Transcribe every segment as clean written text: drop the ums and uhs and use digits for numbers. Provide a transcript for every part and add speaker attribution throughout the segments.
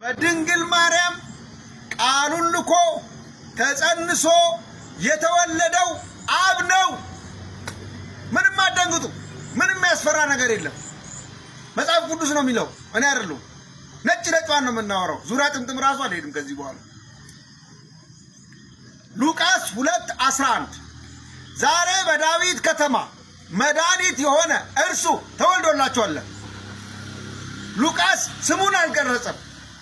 Speaker 1: በድንግል ማርያም ቃሉን ልኮ ተጸንሶ የተወለደው አብ ነው። ምንም አትደንግጡ። ምንም ያስፈራ ነገር የለም። መጽሐፍ ቅዱስ ነው የሚለው፣ እኔ አይደለሁም። ነጭ ነጭዋን ነው የምናወራው። ዙሪያ ጥምጥም ራሱ አልሄድም ከዚህ በኋላ። ሉቃስ 2:11 ዛሬ በዳዊት ከተማ መድኃኒት የሆነ እርሱ ተወልዶላችኋል። ሉቃስ ስሙን አልቀረጸም።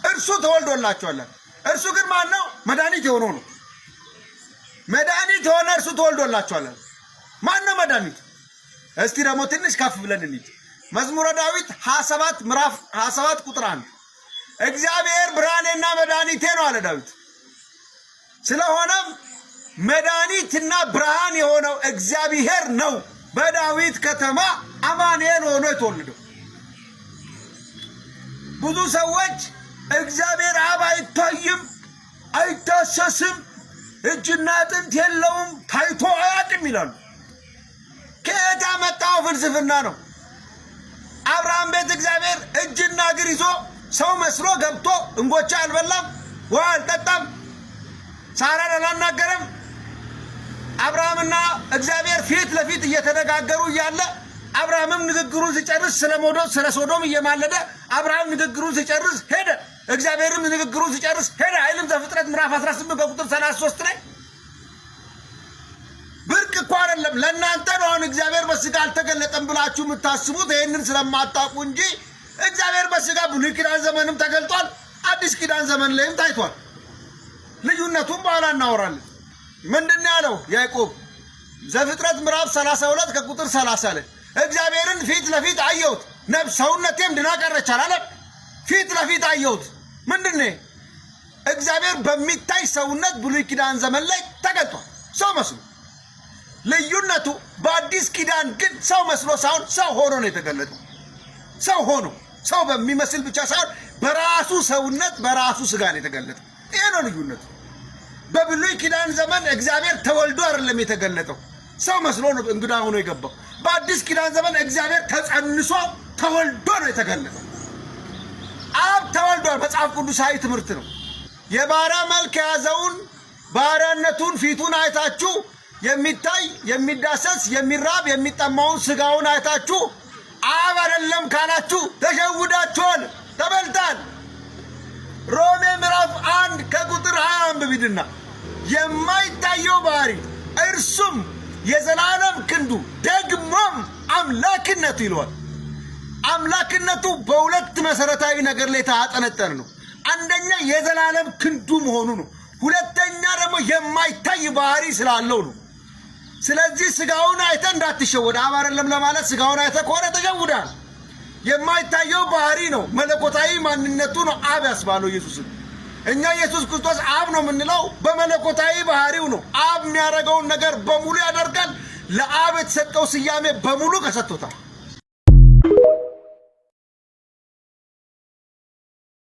Speaker 1: እርሱ ተወልዶላችኋል። እርሱ ግን ማን ነው? መድኃኒት የሆነው ነው። መድኃኒት የሆነ እርሱ ተወልዶላችኋል። ማን ነው መድኃኒት? እስቲ ደግሞ ትንሽ ከፍ ብለን እንሂድ። መዝሙረ ዳዊት 27 ምዕራፍ 27 ቁጥር 1 እግዚአብሔር ብርሃኔና መድኃኒቴ ነው አለ ዳዊት። ስለሆነም መድኃኒትና ብርሃን የሆነው እግዚአብሔር ነው በዳዊት ከተማ አማኑኤል ሆኖ የተወለደው። ብዙ ሰዎች እግዚአብሔር አብ አይታይም፣ አይታሰስም፣ እጅና አጥንት የለውም፣ ታይቶ አያውቅም ይላሉ። ከየት ያመጣው ፍልስፍና ነው? አብርሃም ቤት እግዚአብሔር እጅና እግር ይዞ ሰው መስሎ ገብቶ እንጎቻ አልበላም፣ ውሃ አልጠጣም፣ ሳራን አላናገረም። አብርሃምና እግዚአብሔር ፊት ለፊት እየተነጋገሩ እያለ አብርሃምም ንግግሩን ሲጨርስ ስለ ሶዶም እየማለደ አብርሃም ንግግሩን ሲጨርስ ሄደ፣ እግዚአብሔርም ንግግሩን ሲጨርስ ሄደ አይልም? ዘፍጥረት ምዕራፍ 18 በቁጥር 33 ላይ ብርቅ እኮ አይደለም ለእናንተ ነው። አሁን እግዚአብሔር በስጋ አልተገለጠም ብላችሁ የምታስቡት ይህንን ስለማታውቁ እንጂ እግዚአብሔር በስጋ ብሉይ ኪዳን ዘመንም ተገልጧል፣ አዲስ ኪዳን ዘመን ላይም ታይቷል። ልዩነቱን በኋላ እናወራለን። ምንድን ያለው ያዕቆብ? ዘፍጥረት ምዕራፍ 32 ከቁጥር 30 ላይ እግዚአብሔርን ፊት ለፊት አየሁት፣ ሰውነቴም ድና ቀረች አላለም? ፊት ለፊት አየሁት። ምንድን ነው? እግዚአብሔር በሚታይ ሰውነት ብሉይ ኪዳን ዘመን ላይ ተገልጧል፣ ሰው መስሎ። ልዩነቱ በአዲስ ኪዳን ግን ሰው መስሎ ሳይሆን ሰው ሆኖ ነው የተገለጠው። ሰው ሆኖ ሰው በሚመስል ብቻ ሳይሆን በራሱ ሰውነት በራሱ ስጋ ነው የተገለጠው። ይሄ ነው ልዩነቱ። በብሉይ ኪዳን ዘመን እግዚአብሔር ተወልዶ አይደለም የተገለጠው፣ ሰው መስሎ ነው እንግዳ ሆኖ የገባው። በአዲስ ኪዳን ዘመን እግዚአብሔር ተጸንሶ ተወልዶ ነው የተገለጠው። አብ ተወልዷል። መጽሐፍ ቅዱሳዊ ትምህርት ነው። የባሪያ መልክ የያዘውን ባሪያነቱን ፊቱን አይታችሁ የሚታይ የሚዳሰስ የሚራብ የሚጠማውን ስጋውን አይታችሁ አብ አይደለም ካላችሁ ተሸውዳችኋል፣ ተበልታል። ሮሜ ምዕራፍ 1 ከቁጥር 20 አንብቢድና የማይታየው ባህሪ እርሱም የዘላለም ክንዱ ደግሞም አምላክነቱ ይለዋል። አምላክነቱ በሁለት መሰረታዊ ነገር ላይ ያጠነጠነ ነው። አንደኛ የዘላለም ክንዱ መሆኑ ነው። ሁለተኛ ደግሞ የማይታይ ባህሪ ስላለው ነው። ስለዚህ ስጋውን አይተ እንዳትሸወድ። አብ አይደለም ለማለት ስጋውን አይተ ከሆነ ተሸውዳል። የማይታየው ባህሪ ነው፣ መለኮታዊ ማንነቱ ነው አብ ያስባለው ኢየሱስን። እኛ ኢየሱስ ክርስቶስ አብ ነው የምንለው በመለኮታዊ ባህሪው ነው። አብ የሚያደርገውን ነገር በሙሉ ያደርጋል። ለአብ የተሰጠው ስያሜ በሙሉ ተሰጥቶታል።